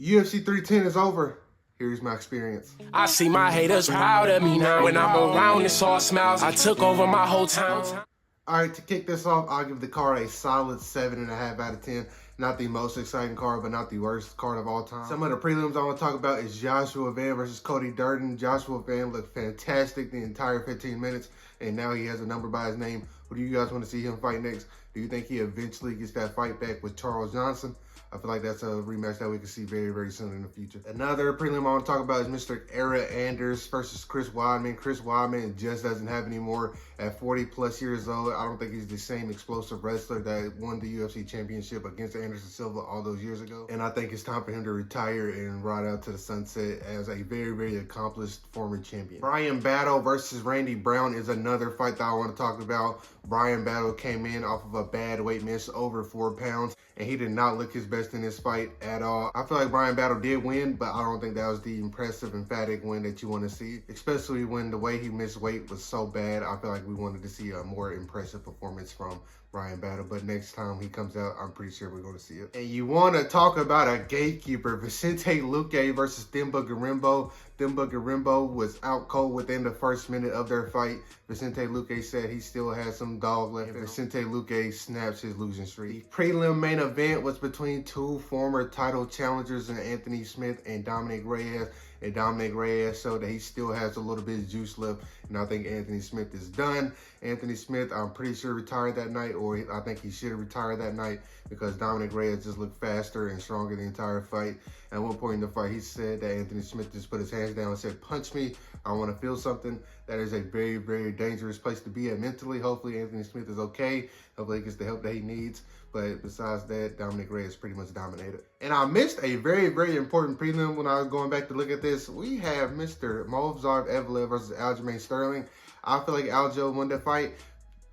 UFC 310 is over. Here's my experience. I see my haters proud of me now. When I'm around, it's all smiles. I took over my whole town. All right, to kick this off, I'll give the card a solid 7.5 out of 10. Not the most exciting card, but not the worst card of all time. Some of the prelims I want to talk about is Joshua Van versus Cody Durden. Joshua Van looked fantastic the entire 15 minutes, and now he has a number by his name. Who do you guys want to see him fight next? Do you think he eventually gets that fight back with Charles Johnson? I feel like that's a rematch that we can see very, very soon in the future. Another prelim I want to talk about is Mr. Era Anders versus Chris Weidman. Chris Weidman just doesn't have any more at 40 plus years old. I don't think he's the same explosive wrestler that won the UFC championship against Anderson Silva all those years ago. And I think it's time for him to retire and ride out to the sunset as a very, very accomplished former champion. Bryan Battle versus Randy Brown is another fight that I want to talk about. Bryan Battle came in off of a bad weight miss, over 4 pounds, and he did not look his best in this fight at all. I feel like Bryan Battle did win, but I don't think that was the impressive, emphatic win that you want to see, especially when the way he missed weight was so bad. I feel like we wanted to see a more impressive performance from Bryan Battle, but next time he comes out, I'm pretty sure we're going to see it. And you want to talk about a gatekeeper, Vicente Luque versus Themba Gorimbo. Themba Gorimbo was out cold within the first minute of their fight. Vicente Luque said he still has some dog left, and Vicente Luque snaps his losing streak. The prelim main event was between two former title challengers, Anthony Smith and Dominic Reyes. And Dominic Reyes showed that he still has a little bit of juice left, and I think Anthony Smith is done. Anthony Smith, I'm pretty sure, retired that night, or I think he should have retired that night because Dominic Reyes just looked faster and stronger the entire fight. At one point in the fight, he said that Anthony Smith just put his hands down and said, "Punch me, I want to feel something." That is a very, very dangerous place to be at mentally. Hopefully Anthony Smith is okay. Hopefully he gets the help that he needs. But besides that, Dominic Reyes pretty much dominated. And I missed a very, very important prelim when I was going back to look at this. We have Mr. Movsar Evloev versus Aljamain Sterling. I feel like Aljo won that fight.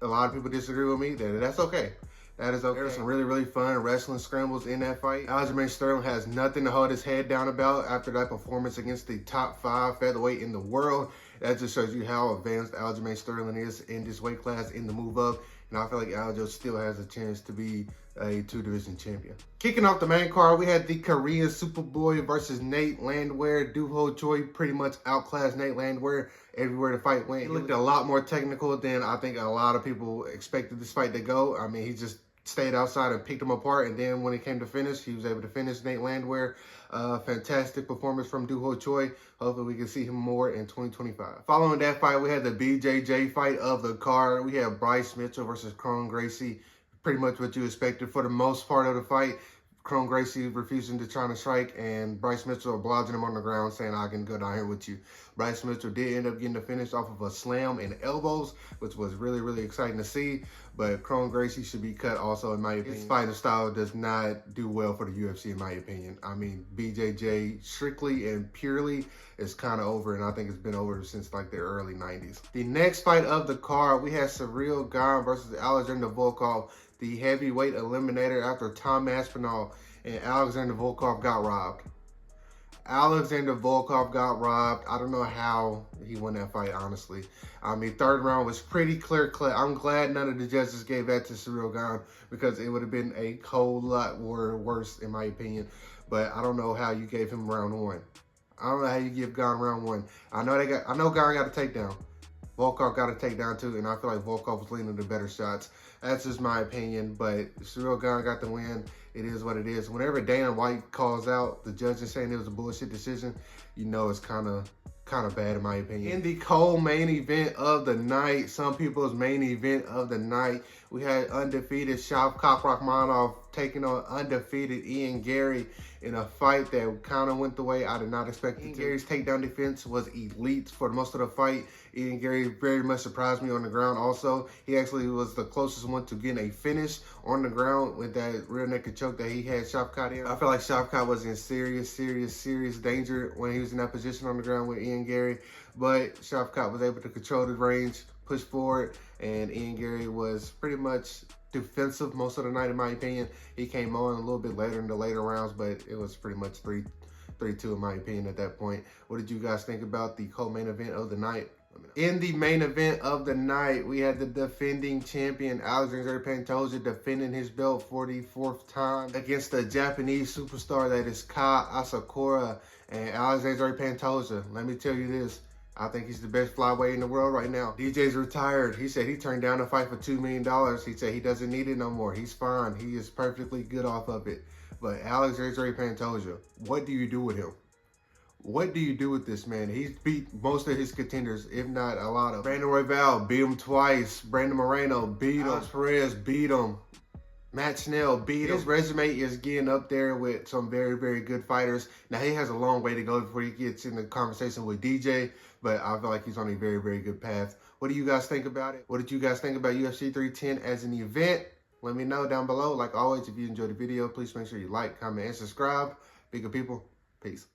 A lot of people disagree with me. That's okay. That is okay. There were some really, really fun wrestling scrambles in that fight. Aljamain Sterling has nothing to hold his head down about after that performance against the top 5 featherweight in the world. That just shows you how advanced Aljamain Sterling is in this weight class in the move up. And I feel like Aljo still has a chance to be a 2-division champion. Kicking off the main card, we had the Korean Superboy versus Nate Landwehr. Doo Ho Choi pretty much outclassed Nate Landwehr everywhere the fight went. He looked a lot more technical than I think a lot of people expected this fight to go. I mean, he just stayed outside and picked him apart, and then when it came to finish, he was able to finish Nate Landwehr. Fantastic performance from Doo Ho Choi. Hopefully we can see him more in 2025. Following that fight, we had the BJJ fight of the card. We had Bryce Mitchell versus Kron Gracie. Pretty much what you expected for the most part of the fight. Kron Gracie refusing to try to strike, and Bryce Mitchell obliging him on the ground, saying, "I can go down here with you." Bryce Mitchell did end up getting the finish off of a slam and elbows, which was really, really exciting to see. But Kron Gracie should be cut also, in my opinion. His fighting style does not do well for the UFC, in my opinion. I mean, BJJ strictly and purely is kind of over, and I think it's been over since like the early 90s. The next fight of the card, we had Cyril Gane versus Alexander Volkov, the heavyweight eliminator after Tom Aspinall, and Alexander Volkov got robbed. Alexander Volkov got robbed. I don't know how he won that fight, honestly. I mean, third round was pretty clear. I'm glad none of the judges gave that to Cyril Gane because it would have been a whole lot worse, in my opinion. But I don't know how you gave him round 1. I don't know how you give Gane round 1. I know Gane got a takedown. Volkov got a takedown too, and I feel like Volkov was leaning to better shots. That's just my opinion, but Cyril Gane got the win. It is what it is. Whenever Dana White calls out the judges saying it was a bullshit decision, you know it's kind of bad, in my opinion. In the co-main event of the night, some people's main event of the night, we had undefeated Shavkat Rakhmonov taking on undefeated Ian Gary in a fight that kind of went the way I did not expect it to. Ian Gary's takedown defense was elite for most of the fight. Ian Gary very much surprised me on the ground also. He actually was the closest one to getting a finish on the ground with that rear naked choke that he had Shavkat in. I feel like Shavkat was in serious danger when he was in that position on the ground with Ian Gary, but Shavkat was able to control the range, push forward, and Ian Gary was pretty much defensive most of the night, in my opinion. He came on a little bit later in the later rounds, but it was pretty much 3-2 in my opinion at that point. What did you guys think about the co-main event of the night? In the main event of the night, we had the defending champion Alexander Pantoja defending his belt for the 4th time against the Japanese superstar that is Ka Asakura. And Alexander Pantoja, let me tell you this, I think he's the best flyweight in the world right now. DJ's retired. He said he turned down a fight for $2 million. He said he doesn't need it no more. He's fine. He is perfectly good off of it. But Alexander Pantoja, what do you do with him? What do you do with this man? He's beat most of his contenders, if not a lot of them. Brandon Royval beat him twice. Brandon Moreno beat him. Alex Perez beat him. Matt Snell beat him. His resume is getting up there with some very, very good fighters. Now, he has a long way to go before he gets in the conversation with DJ, but I feel like he's on a very, very good path. What do you guys think about it? What did you guys think about UFC 310 as an event? Let me know down below. Like always, if you enjoyed the video, please make sure you like, comment, and subscribe. Bigger people, peace.